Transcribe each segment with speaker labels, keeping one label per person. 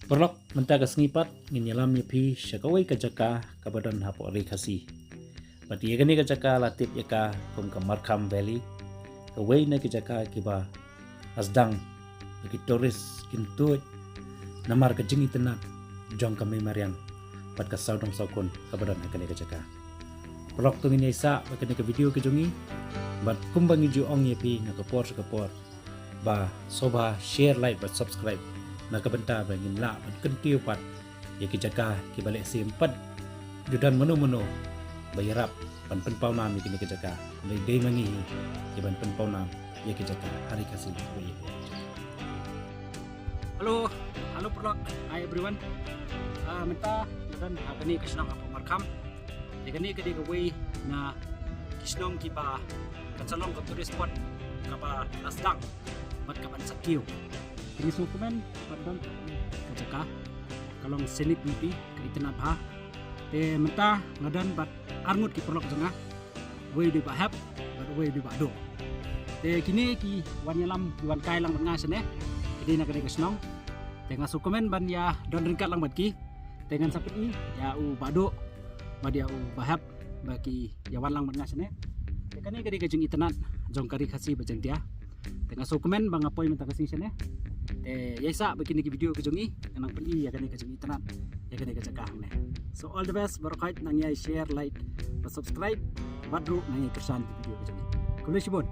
Speaker 1: Perlok mentaga sengipat nginyalam nyepi syakawai kajaka kabadan hapo ari kasi. Pati yagani kajaka latip yaka kum ke Markham Valley. Kawai na kajaka kiba asdang bagi turis kintuit namar kejeng itynad jong kami mariang pat ka saudong saukun kabadan hakani kajaka. Perlok tu ngini isa bakani ke video kejongi bat kumbangi ju ong nyepi ngakapor sakapor ba soba share like ba subscribe na kabenta bangin la ban kentiu pat ya kijaka ki balik simpat judan menu-menu bayarap pan penpau nam kini kijaka lai dei mangi ki ban penpau nam ya kijaka hari kasih ya.
Speaker 2: Halo Perlok, hi everyone. Menta dan kani kesnong apa Markham. Kani kadi gawai na kisnong kiba kansalong ka tourist spot kapa lasdang mat kapan sakiyo. Ini sukumen padang kajaka kalong senit mimpi ke itynad ha te menta ngadan bat arngut ki Perlok janga we di bahap bat we di bado te kini ki wanyalam wan kai lang ngas ne kini nak kesnong te ngasukumen ban ya don ringkat lang bat ki dengan sapi ya u bado badi u bahap bagi yawan lang ngas ne te kani kadi kajung itynad jong kari khasi bajentia te ngasukumen bang apoy menta kasing sene yaisa begini video kejongi kanang peni ya kani kejong itynad ya kani kajaka ne. So all the best barokai nang yai share like subscribe badru nang yai kersan video kejongi kulesibon.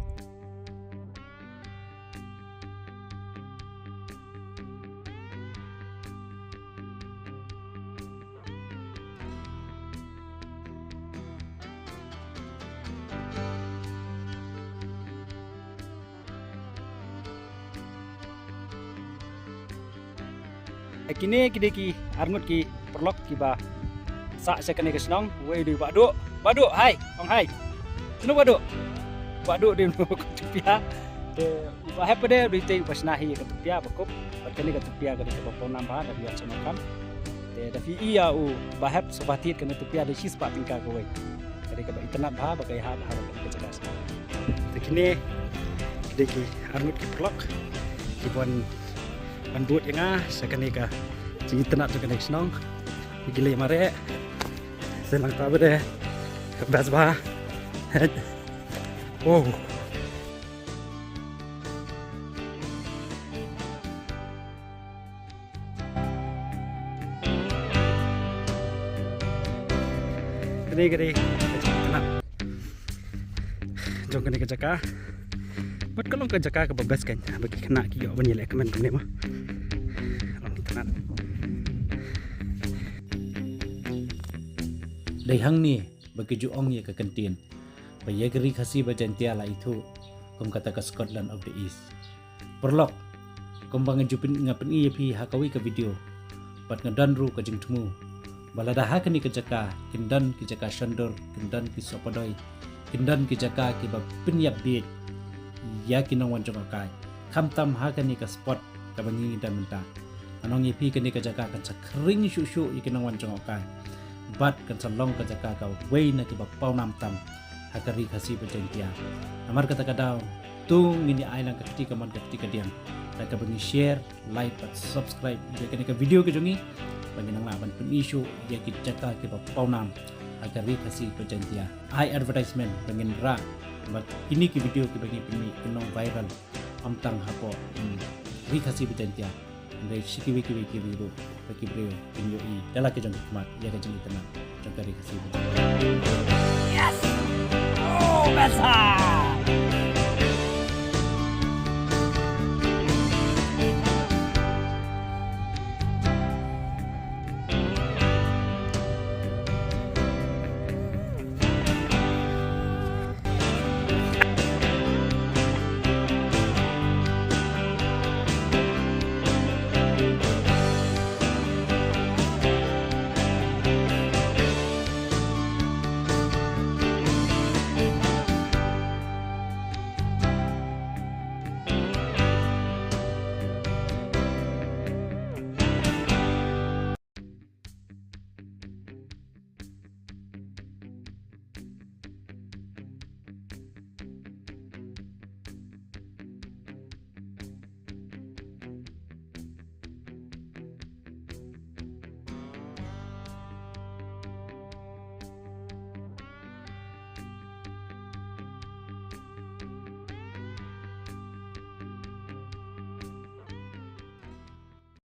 Speaker 2: Kini ki arngut ki Perlok ki ba sa sekane kesnong we di bado hai ong hai sunu bado di tupia de ba hepede di te pasnahi ke tupia bakup kani ke tupia ke po namba da biar Markham de da fi iya u ba hep sobatit ke tupia de sis pa tingka ko we kadi ke ba itynad ha bagai ha ke cedas de kini ki arngut ki Perlok ki bon buat yang sekali ka itynad tu kena senang gile mare senang tahu deh bas bah oh gede itynad jong kena kejaka buat kalau kejaka kebabas kan bagi kena kiyo banyak lekemen kene mah itynad
Speaker 1: Dai hang ni bagi ju ong ye ke kantin bayya geri khasi bajantia la itu kum kata ke Scotland of the East. Perlok kum bang jupin ngapen i pi hakawi ke video pat ngadan ru ke jing temu balada ha kani ke jaka kindan ki jaka shandor kindan ki sopadoi kindan ki jaka ki ba pinyap bit ya ki nongwan jngohkai kham tam ha kani ke spot ka bangi dan menta anong ye pi kani ke jaka kan khring shu ki nongwan jngohkai bat kan salong kajaka kau wei na ki bapau nam tam hakari khasi bajentia amar kata kadau tung ini ailang ketika man ketika diam dan ka bagi share like dan subscribe dia kena ke video ke jongi bagi nang laban pun isu dia ki jaka ki bapau nam hakari khasi bajentia ai advertisement bangin ra mat ini ki video ki bagi pini kenong viral amtang hapo ri khasi bajentia dari sikiwi biru bagi beliau pinyo i dalam kejang hikmat ya kejang itynad jong kari kasih.
Speaker 2: Yes, oh besar.